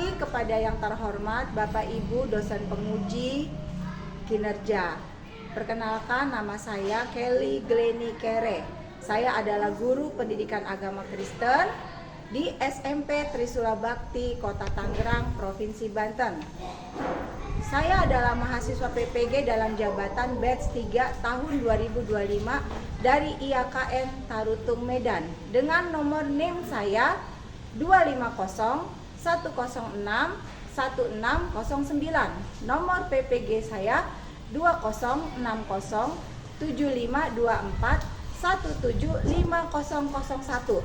pagi kepada yang terhormat Bapak Ibu dosen penguji kinerja. Perkenalkan, nama saya Kelly Glenny Kere. Saya adalah guru pendidikan agama Kristen di SMP Trisula Bakti, Kota Tangerang, Provinsi Banten. Saya adalah mahasiswa PPG dalam jabatan batch 3 tahun 2025 dari IAKN Tarutung Medan dengan nomor NIM saya 250-106-1609. Nomor PPG saya 207524175001.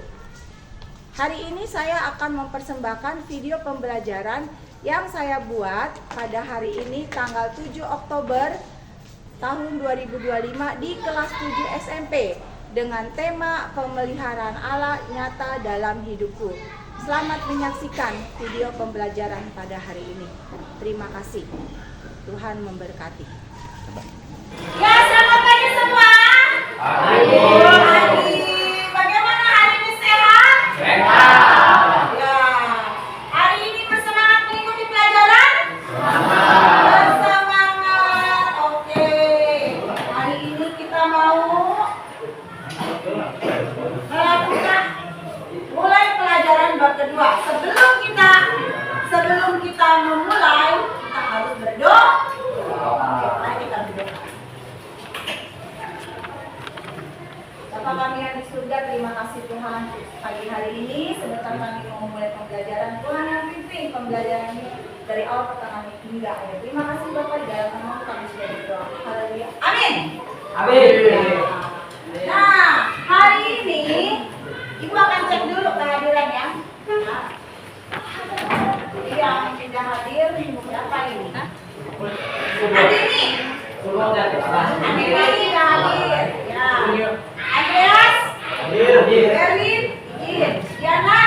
Hari ini saya akan mempersembahkan video pembelajaran yang saya buat pada hari ini tanggal 7 Oktober tahun 2025 di kelas 7 SMP dengan tema pemeliharaan Allah nyata dalam hidupku. Selamat menyaksikan video pembelajaran pada hari ini. Terima kasih. Tuhan memberkati. Ya, selamat pagi semua. Pagi. Bagaimana hari ini, sehat? Sehat. Ya. Hari ini bersemangat mengikuti pelajaran? Bersemangat. Oke. Hari ini kita mau melakukan mulai pelajaran bab kedua. Sebelum kita memulai, kita harus berdoa. Mari kita berdoa. Bapa kami yang di surga, terima kasih Tuhan pagi hari ini. Sebentar kami mau memulai pembelajaran, Tuhan yang pimpin pembelajaran ini dari awal pertengahan hingga akhir. Terima kasih Bapak, di dalam nama kami sudah berdoa. Haleluya. Amin. Amin. Nah, hari ini Ibu akan cek dulu kehadiran ya. Jadi yang tidak hadir berapa ini? Hadir nih. Hadir lagi tidak hadir. Ya. Andreas, Erwin, Diana,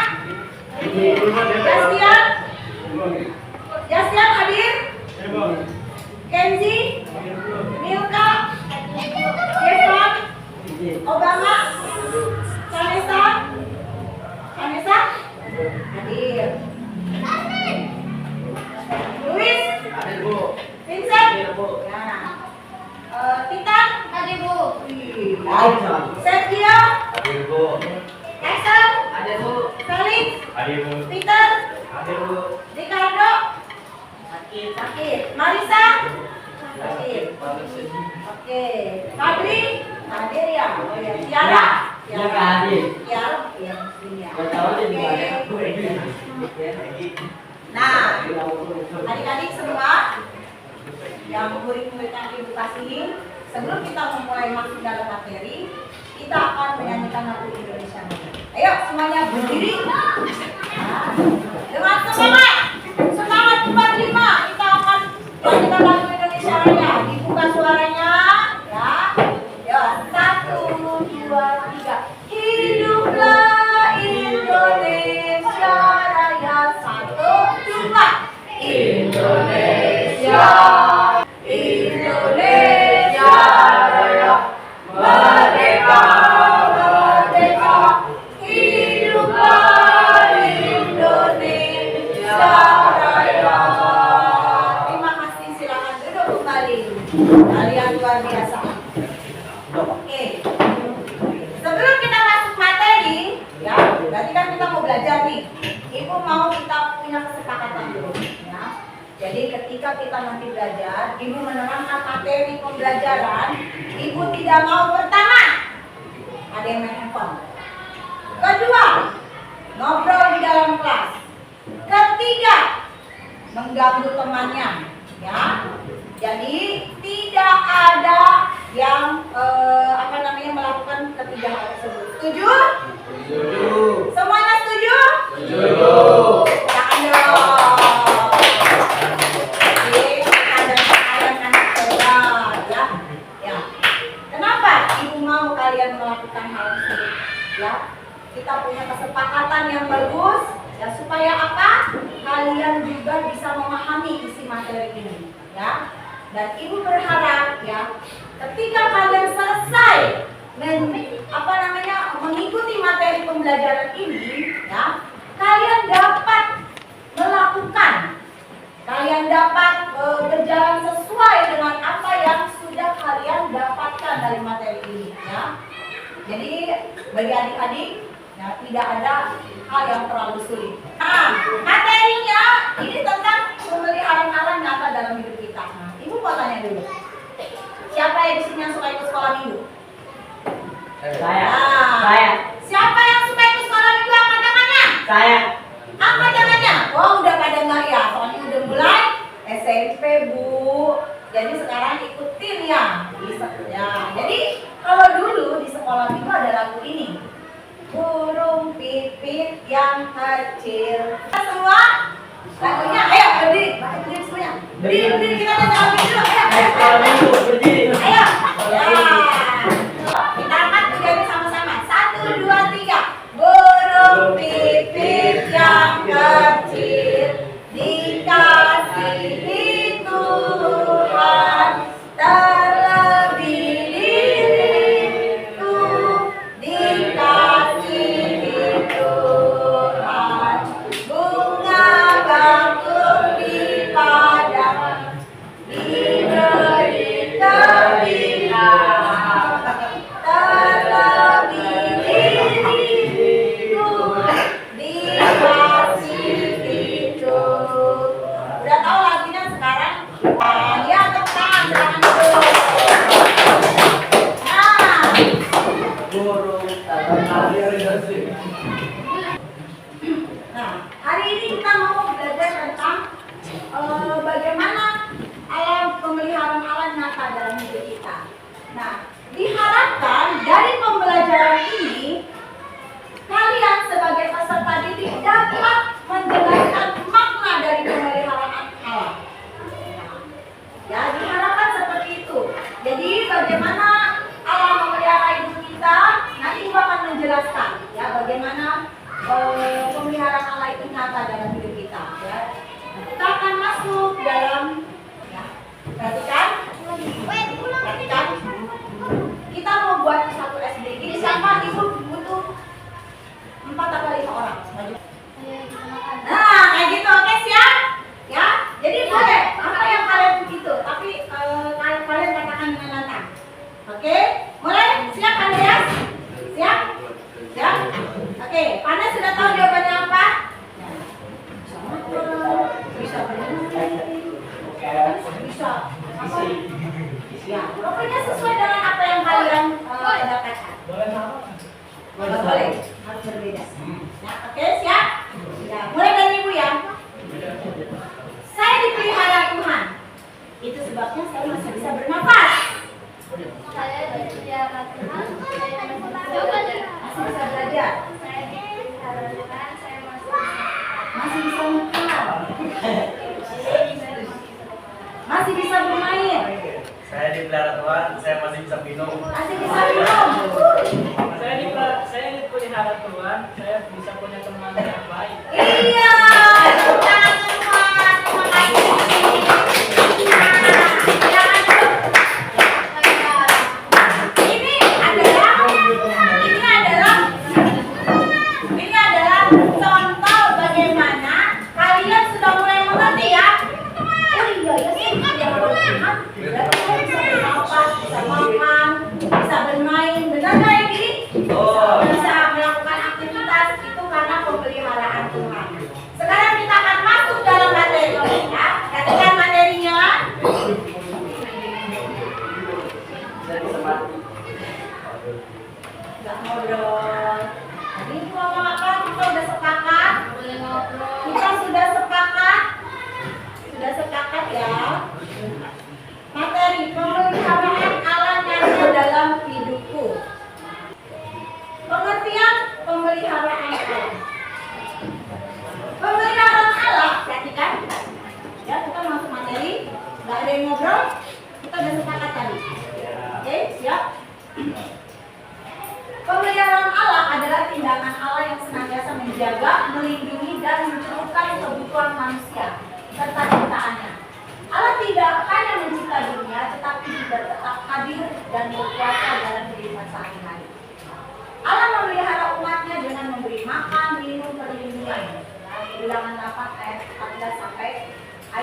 Jastian hadir. Kenzi, Milka, Jefon, Obama, Vanessa hadir. Luis, Vincent, Titan hadir Bu. Sergio, Axel, Felix, Peter, Ricardo, sakit. Marisa, sakit. Oke. Fadli, hadir ya. Tiara, Nah, adik-adik semua yang murid-murid yang Ibu kasih, sebelum kita memulai masuk dalam materi, kita akan menyanyikan lagu Indonesia. Ayo semuanya berdiri. Nah, dengan semangat 45 kita akan menyanyikan lagu Indonesia Raya. Dibuka suaranya, ya. Ya, 1, 2, 3. Hiduplah Indonesia Raya. 1, 2. Indonesia Raya, merdeka, hiduplah Indonesia Raya. Terima kasih, silakan duduk kembali. Kalian luar biasa. Oke. Sebelum kita masuk materi, ya, berarti kan kita mau belajar nih. Ibu mau kita punya kesepakatan dulu, ya. Jadi ketika kita nanti belajar, Ibu menerangkan materi pembelajaran, Ibu tidak mau pertama ada yang main handphone. Kedua, ngobrol di dalam kelas. Ketiga, mengganggu temannya, ya. Jadi tidak ada yang melakukan ketiga hal tersebut. Setuju? Semuanya setuju? Jangan dong. Kenapa Ibu mau kalian melakukan hal tersebut? Ya, kita punya kesepakatan yang bagus. Ya, supaya apa? Kalian juga bisa memahami isi materi ini. Ya, dan Ibu berharap ya, ketika kalian selesai mengikuti materi pembelajaran ini, ya, kalian dapat melakukan lakukan, kalian dapat berjalan sesuai dengan apa yang sudah kalian dapatkan dari materi ini, ya. Jadi bagi adik-adik, ya, tidak ada hal yang terlalu sulit. Nah, materinya ini tentang pemeliharaan alam nyata dalam hidup kita. Nah, Ibu mau tanya dulu, siapa yang di sini yang suka ikut sekolah minggu? Saya. Nah, Saya. siapa yang suka ikut sekolah minggu? Angkat tangannya. Saya. Angkat tangannya. Wah, udah pada nggak ya? Soalnya udah mulai SMP, Bu. Jadi sekarang ikutin ya. Ya. Jadi kalau dulu di sekolah minggu ada lagu ini. Burung pipit yang kecil. Kita semua lagunya, ayo berdiri. Berdiri semuanya. Berdiri kita nyanyi dulu. Ayo. Sekolah minggu berdiri. Ayo. Ya. Kita angkat berdiri sama-sama. 1, 2, 3. Burung pipit yang kecil dikasihi Tuhan, terlebih diriku dikasihi Tuhan. Bunga bakung di padang diberi kebingungan, terlebih diriku dikasihi Tuhan. Udah tahu lagunya sekarang? Ya, tepuk tangan, silakan dulu. Nah, Burung Nah, hari ini kita mau belajar tentang bagaimana alam pemeliharaan alam nyata dalam hidup kita. Nah, diharapkan dari pembelajaran ini kalian sebagai peserta didik dapat menjelaskan makna dari pemeliharaan alam. Ya, diharapkan seperti itu. Jadi bagaimana alam memelihara hidup kita, nanti Ibu akan menjelaskan ya bagaimana pemeliharaan alam itu nyata dalam hidup kita. Ya. Nah, kita akan masuk dalam, ya, perhatikan. Kita mau buat satu SDG. Ini siapa? Ibu butuh 4 atau 5 orang. Nah, kayak gitu, oke, siap? Ya, jadi boleh apa yang kalian begitu, tapi kalian katakan dengan lantang. Oke, mulai. Siap, Andreas? Siap? Siap? Oke, Panas sudah tahu jawabannya apa? Bisa bisa apa? Ya, pokoknya sesuai dengan apa yang kalian dapatkan. Boleh, harus berbeda. Nah, oke, siap? Ya, mulai dari Ibu ya. Saya dipelihara Tuhan. Itu sebabnya saya masih bisa bernafas. Saya dipelihara Tuhan, saya masih bisa belajar. Masih bisa belajar. Saya dipelihara Tuhan, saya Masih bisa makan. Masih bisa bermain. Saya dipelihara Tuhan, saya masih bisa minum. Masih bisa minum. Saya dipelihara Tuhan, saya bisa punya teman yang baik. Iya, tepuk tangan semua. Terima kasih. Nah, silakan dulu. Ini adalah contoh bagaimana kalian sudah mulai mengerti ya. Oh iya ya sih, yang bermain. Berarti kalian bisa bernafas, bisa makan, bisa bermain. Benar nggak Egi? Bisa melakukan aktivitas itu karena pemeliharaan Tuhan. Sekarang kita akan masuk dalam materi ya. Katakan materinya. Nggak ngobrol. Tadi itu ngomong apa? Kita udah sepakat. boleh ngobrol. Kita sudah sepakat. Sudah sepakat ya. Materi pemeliharaan alam nyata dalam hidupku. Pengertian pemeliharaan alam. Pemeliharaan alam, perhatikan. Ya, kita masuk materi. Nggak ada yang ngobrol. Kita udah sepakat tadi. Oke, siap? Pemeliharaan Allah adalah tindakan Allah yang senantiasa menjaga, melindungi, dan mencukupkan kebutuhan manusia serta ciptaannya. Allah tidak hanya mencipta dunia, tetapi juga tetap hadir dan berkuasa dalam kehidupan sehari-hari. Allah memelihara umatnya dengan memberi makan, minum, perlindungan. Bilangan 8 ayat 14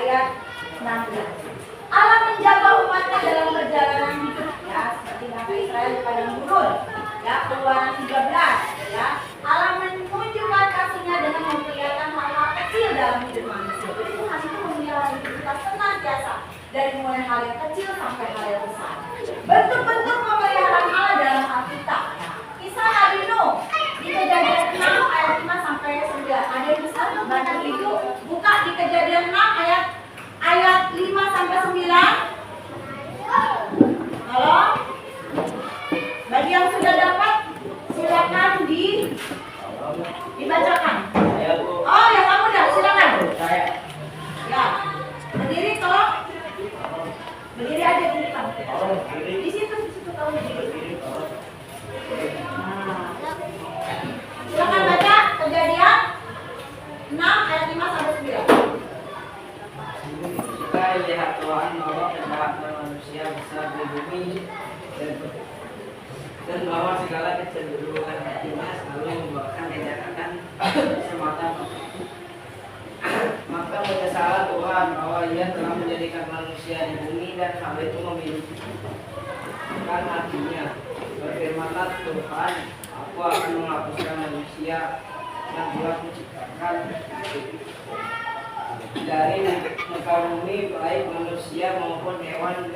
ayat 16. Allah menjaga umatnya dalam perjalanan hidup, ya, seperti bangsa Israel di padang gurun, ya, Keluaran 13, ya. Allah menunjukkan kasihnya dengan memperlihatkan hal-hal kecil dalam hidup manusia. Jadi Tuhan itu memelihara hidup kita senantiasa dari mulai hal yang kecil sampai hal yang besar. Bentuk-bentuk pemeliharaan Allah dalam Alkitab. Kisah Nabi Nuh di Kejadian 6 ayat 5 sampai 9. Ada yang bisa bantu itu buka di Kejadian 6 ayat 5 sampai 9. Halo? Bagi yang sudah dapat silakan dibacakan. Oh ya, kamu dah, silakan. Ya. Berdiri tolong. Berdiri aja di kamu. Di situ kamu berdiri. Nah. Silakan baca Kejadian 6 ayat 5 sampai 9. Kita lihat Tuhan bahwa kejahatan manusia besar di bumi dan bahwa segala kecenderungan hatinya selalu membuahkan kejahatan semata-mata. Maka menyesallah Tuhan bahwa Ia telah menjadikan manusia di bumi dan hal itu memilihkan hatinya. Berfirmanlah Tuhan, Aku akan menghapuskan manusia yang telah kuciptakan dari muka bumi, baik manusia maupun hewan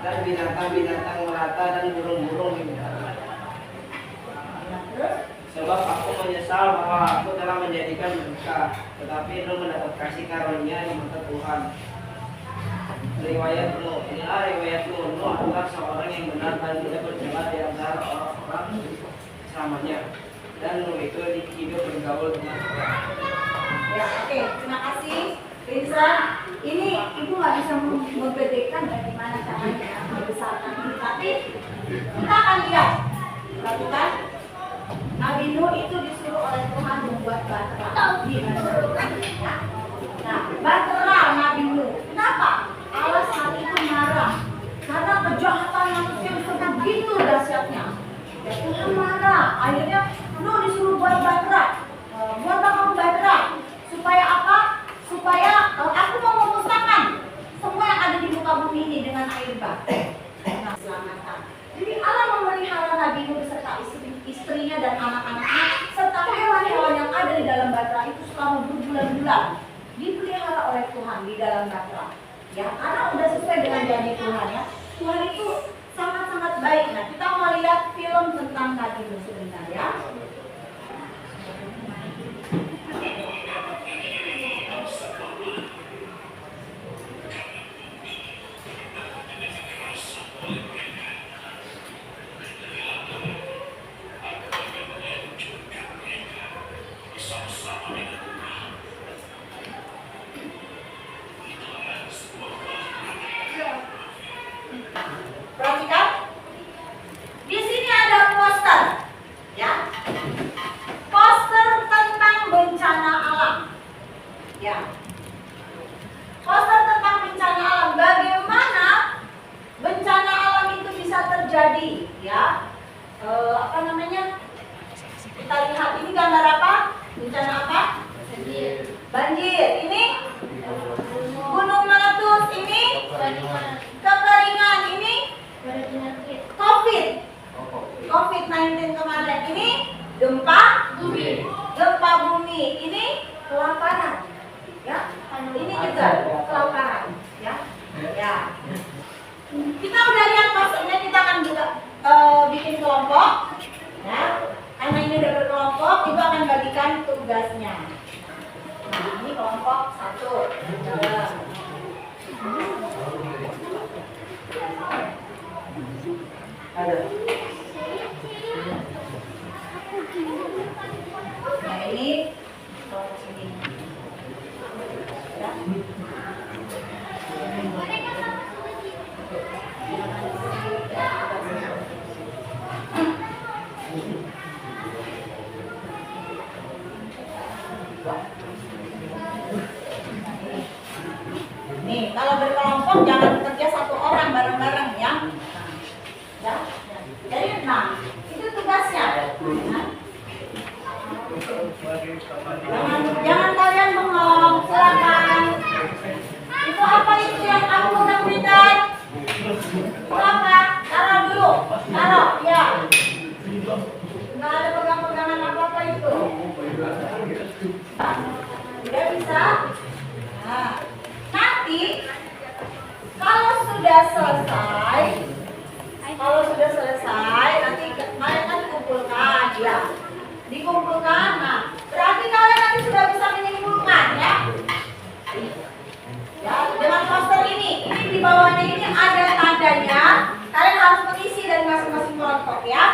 dan binatang-binatang melata dan burung-burung di udara. Sebab aku menyesal bahwa aku telah menjadikan mereka, tetapi Nuh mendapat kasih karunia di mata Tuhan. Riwayat Nuh, inilah riwayat Nuh. Nuh adalah seorang yang benar dan tidak berjalan di antara orang-orang selamanya. Dan Nuh itu hidup bergaul dengan Tuhan. Ya, oke, terima kasih, Rinsa. Ini ibu nggak bisa membedakan bagaimana caranya membesarkan ini, tapi kita akan lihat. Perhatikan, Nabi Nuh itu disuruh oleh Tuhan membuat bahtera. Ya. Nah, bahtera Nabi Nuh. Kenapa? Allah saat itu marah karena kejahatan manusia yang begitu dahsyatnya. Ya, Tuhan marah. Akhirnya Nuh disuruh buat bahtera. Buatlah kamu bahtera. Supaya apa? Supaya aku mau memusnahkan semua yang ada di muka bumi ini dengan air bah. Nah, selamatan. Jadi Allah memelihara Nabi Nuh beserta istrinya dan anak-anaknya serta hewan-hewan yang ada di dalam bahtera itu selama berbulan-bulan dipelihara oleh Tuhan di dalam bahtera. Ya, karena udah sesuai dengan janji Tuhan ya. Tuhan itu sangat-sangat baik. Nah, kita mau lihat film tentang Nabi Nuh sebentar ya. Perhatikan, di sini ada poster, ya, poster tentang bencana alam, ya, poster tentang bencana alam. Bagaimana bencana alam itu bisa terjadi, ya? Apa namanya? Kita lihat ini gambar apa? Bencana apa? Banjir. Ini gunung meletus. Ini kekeringan. Ini COVID-19 kemarin. Ini gempa bumi. Ini kelaparan. Ya, ini juga kelaparan. Ya, ya. Kita udah lihat maksudnya, kita akan juga bikin kelompok. Ya, karena ini udah berkelompok, ibu akan bagikan tugasnya. Nah, ini kelompok 1. Ada. Nah, ini kelompok sini. Ya. Nih, kalau berkelompok jangan bekerja satu orang bareng-bareng ya. Ya. Jadi, nah, itu tugasnya. Nah. Jangan kalian sudah selesai, nanti kalian kan dikumpulkan, ya. Dikumpulkan, nah berarti kalian nanti sudah bisa menyimpulkan, ya. Ya, dengan poster ini di bawahnya ini ada tandanya. Kalian harus mengisi dari masing-masing kelompok, ya.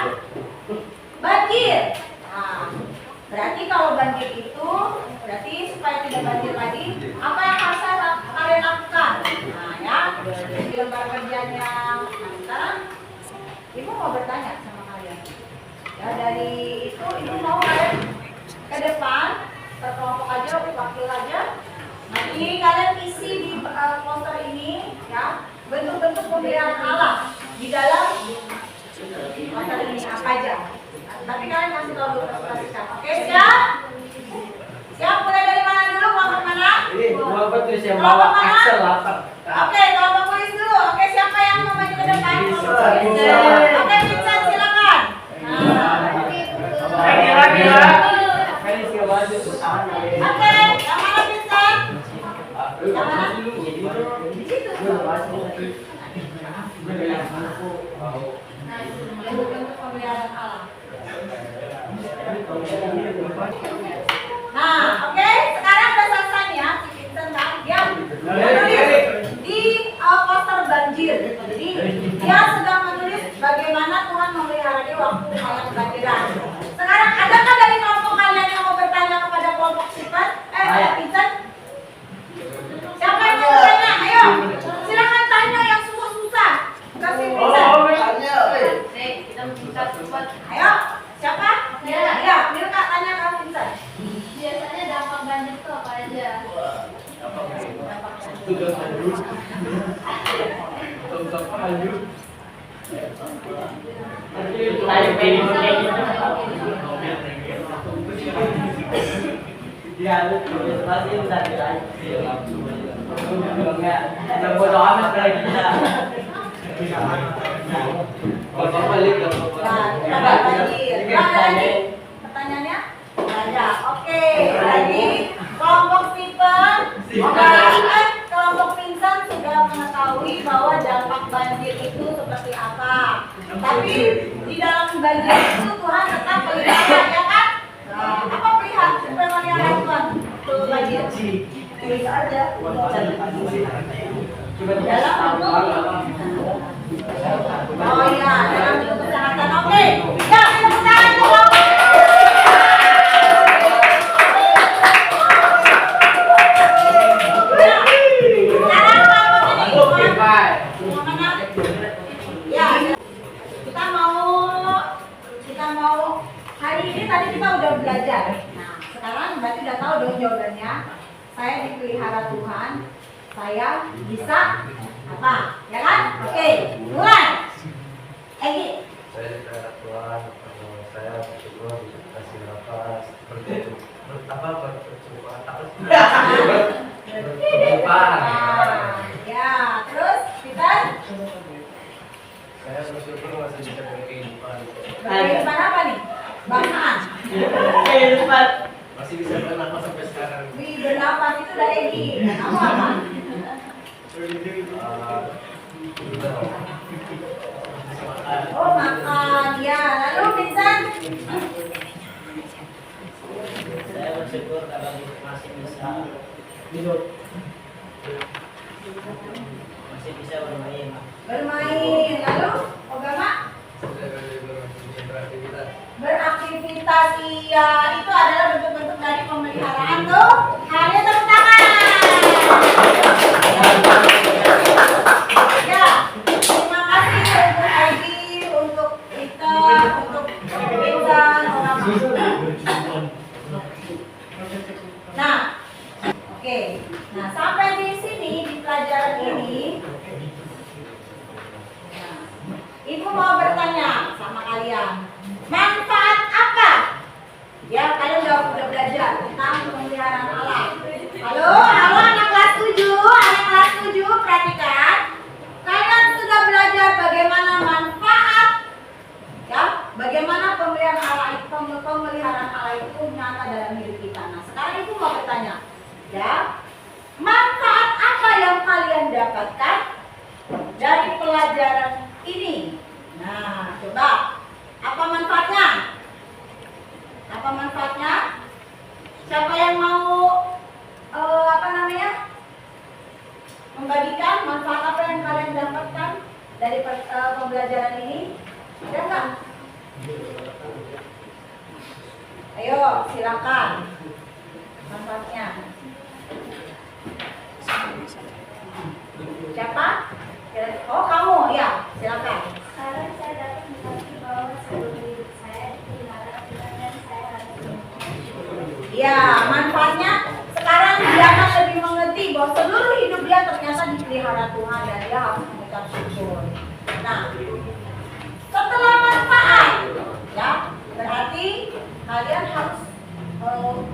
Banjir. Nah, berarti kalau banjir itu, berarti supaya tidak banjir lagi, apa yang harus kalian lakukan? Nah, ya, di lembar kerjanya. Nah, sekarang Ibu mau bertanya sama kalian. Ya, dari itu Ibu mau kalian ke depan, terkelompok aja, wakil aja. Nanti kalian isi di poster ini, ya, bentuk-bentuk pemeliharaan alam di dalam poster ini apa aja. Tapi kalian kasih tahu dulu presentasikan. Oke, siap? Siap, mulai dari mana dulu? Kelompok mana? Gua betul yang bawa Excel lapar. Oke, kelompok kuis dulu. Oke, siapa yang mau maju ke depan? Oke, Vincent, silakan. Lagi. Oke, yang mana Vincent? Yang mana? Di situ. Bentuk-bentuk pemeliharaan alam. Nah, oke, sekarang udah selesai nih ya, si Vincent kan, dia menulis di poster banjir. Jadi dia sedang menulis bagaimana Tuhan memelihara dia waktu malam kebanjiran. Sekarang adakah dari kelompok kalian yang mau bertanya kepada kelompok Vincent? Vincent? Siapa yang mau bertanya? Ayo, silakan tanya yang susah-susah. Kasih Vincent. Ayo, siapa? Ya, Milka tanya ke Vincent. Biasanya dampak banjir itu apa aja? Pertanyaannya? Ada. Oke, jadi kelompok Stephen, kelompok Vincent sudah mengetahui bahwa dampak banjir itu seperti apa. Tapi di dalam banjir itu Tuhan tetap pelihara, ya kan? Nah, apa pelihara Tuhan untuk banjir? Bisa aja. Dalam bentuk. Oh iya, dalam bentuk kesehatan. Oke, ya kita tangan dulu. Hari ini tadi kita udah belajar. Nah, sekarang berarti udah tahu dong jawabannya. Saya dipelihara Tuhan. Saya bisa apa? Ya kan? Oke, mulai. Egi. Saya dipelihara Tuhan. Saya bersyukur dikasih nafas. Ya, terus kita Saya bersyukur masih bisa berkehidupan. kehidupan apa nih? Bangsaan. Masih bisa bernafas sampai sekarang. Wih, bernapas itu udah Egi. Kamu apa? Oh, makan. Ya, lalu Vincent. Saya bersyukur karena masih bisa hidup, masih bisa bermain. Bermain. Lalu Ogama? Beraktivitas. Iya, itu adalah bentuk-bentuk dari pemeliharaan tuh. Hanya tepuk tangan. Ya, terima kasih untuk Egi, untuk Peter, untuk Vincent, Nah, oke. Nah, sampai di sini di pelajaran ini, Ibu mau bertanya sama kalian, manfaat apa? Ya, kalian udah belajar tentang pemeliharaan alam. Halo anak kelas 7, perhatikan. Kalian sudah belajar bagaimana manfaat, ya, bagaimana pemeliharaan Allah itu nyata dalam hidup kita. Nah, sekarang Ibu mau bertanya, ya, manfaat apa yang kalian dapatkan membagikan manfaat apa yang kalian dapatkan dari pembelajaran ini? Ada nggak? Ayo, silakan. Manfaatnya. Siapa? Oh, kamu, ya. Silakan. Sekarang saya dapat mengerti bahwa seluruh hidup saya dipelihara Tuhan dan saya harus Ya, manfaatnya sekarang dia akan lebih mengerti bahwa seluruh hidup dia ternyata dipelihara Tuhan dan dia harus mengucap syukur. Nah, setelah manfaat, ya, berarti kalian harus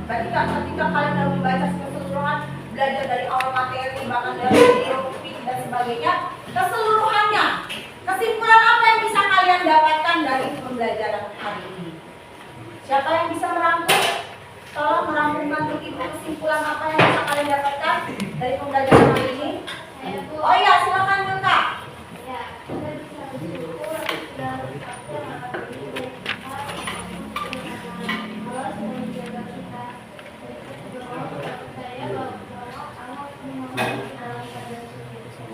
ketika kalian dalam membaca keseluruhan, belajar dari awal materi, bahkan dari video, dan sebagainya, keseluruhannya, kesimpulan apa yang bisa kalian dapatkan dari pembelajaran hari ini? Siapa yang bisa merangkum? Tolong merangkumkan untuk ibu kesimpulan apa yang bisa kalian dapatkan dari pembelajaran hari ini. Oh iya, silakan Kak. Ya, kita bisa bersyukur dan apa yang akan terjadi. Allah sudah menjaga kita. Allah percaya bahwa Allah memiliki dalam keadaan suci.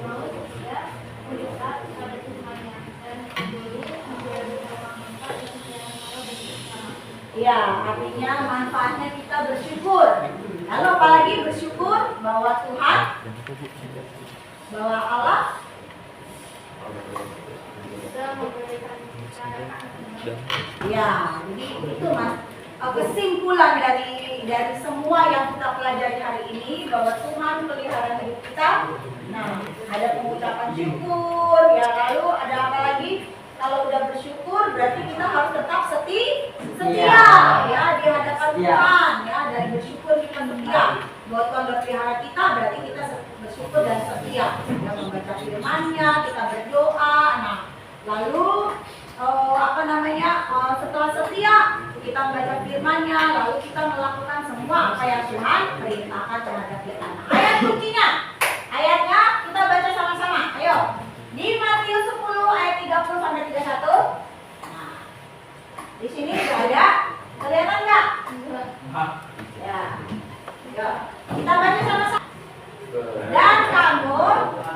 Mau dia mendekat kepada Tuhannya dan dulu menjadi orang manfaat dan yang Allah bersama. Ya, artinya manfaatnya kita bersyukur. Lalu apalagi bersyukur bahwa Tuhan, bahwa Allah Sudah memberikan kita. ya, jadi itu Mas kesimpulan dari semua yang kita pelajari hari ini bahwa Tuhan pelihara hidup kita. Nah, ada pengucapan syukur, ya, lalu ada apa lagi? Kalau udah bersyukur berarti kita harus tetap setia ya di hadapan Tuhan, ya, dan bersyukur kita setia bahwa Tuhan berpelihara kita, berarti kita bersyukur dan setia. Kita membaca firman-Nya, kita berdoa. Nah, lalu setelah setia kita membaca firman-Nya, lalu kita melakukan semua apa yang Tuhan perintahkan terhadap kita. Nah, ayat kuncinya, ayatnya kita baca sama-sama. Ayo, di Matius 10 ayat 30 sampai 31. Nah, di sini sudah ada, kelihatan nggak? Ya, yuk, kita baca sama-sama. Dan kamu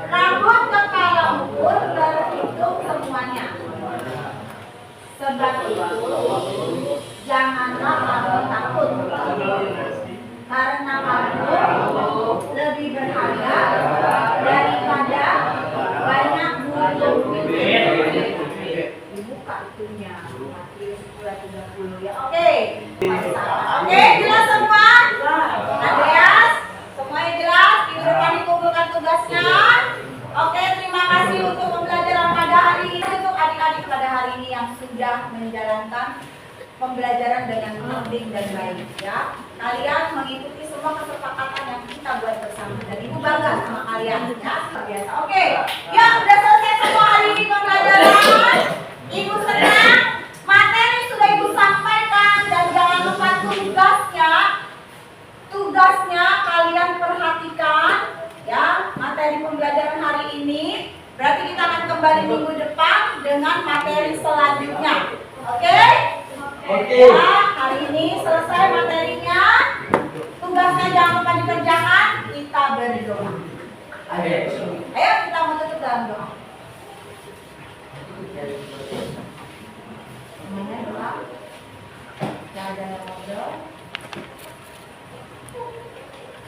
rambut kepala ukur berhitung semuanya. Sebab itu janganlah kamu takut, karena kamu lebih berharga daripada banyak burung. Dibuka itunya, Matius 10:30 ya. Oke, jelas semua? Andreas, semuanya jelas? Minggu depan dikumpulkan tugasnya. Oke, terima kasih untuk pembelajaran pada hari ini, untuk adik-adik pada hari ini yang sudah menjalankan pembelajaran dengan bimbing dan baik, ya. Kalian mengikuti semua kesepakatan yang kita buat bersama dan ibu bangga sama kalian, ya. Biasa. Oke, ya, sudah selesai semua hari ini pembelajaran. Ibu senang, materi sudah ibu sampaikan, dan jangan lupa tugasnya kalian perhatikan, ya, materi pembelajaran hari ini. Berarti kita akan kembali minggu depan dengan materi selanjutnya. Oke? Oke. Ya, hari ini selesai materinya. Tugasnya jangan lupa dikerjakan. Kita berdoa. Ayo kita menutup dalam doa. Semuanya doa. Tidak ada yang ngobrol.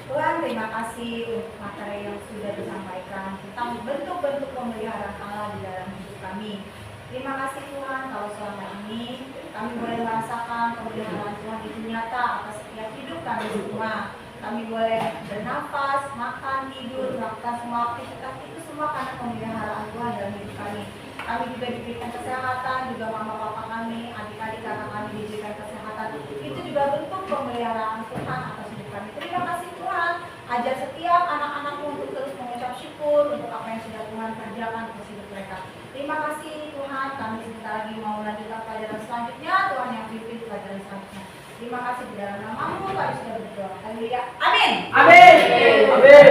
Tuhan, terima kasih untuk materi yang sudah disampaikan tentang bentuk-bentuk pemeliharaan Allah di dalam hidup kami. Terima kasih Tuhan kalau selama ini kami boleh merasakan pemeliharaan Tuhan itu nyata atas setiap hidup kami semua. Kami boleh bernafas, makan, tidur, melakukan semua aktivitas itu semua karena pemeliharaan Tuhan dalam hidup kami. Kami juga diberikan kesehatan, juga mama papa kami, adik-adik kakak kami diberikan kesehatan. Itu juga bentuk pemeliharaan Tuhan atas hidup kami. Terima kasih Tuhan. Ajar setiap anak-anakmu untuk terus mengucap syukur untuk apa yang sudah Tuhan kerjakan untuk hidup mereka. Terima kasih Tuhan. Kami sebentar lagi mau melanjutkan pelajaran selanjutnya. Tuhan yang pimpin pelajaran selanjutnya. Terima kasih di dalam namamu kami sudah berdoa. Haleluya. Amin. Amin. Amin.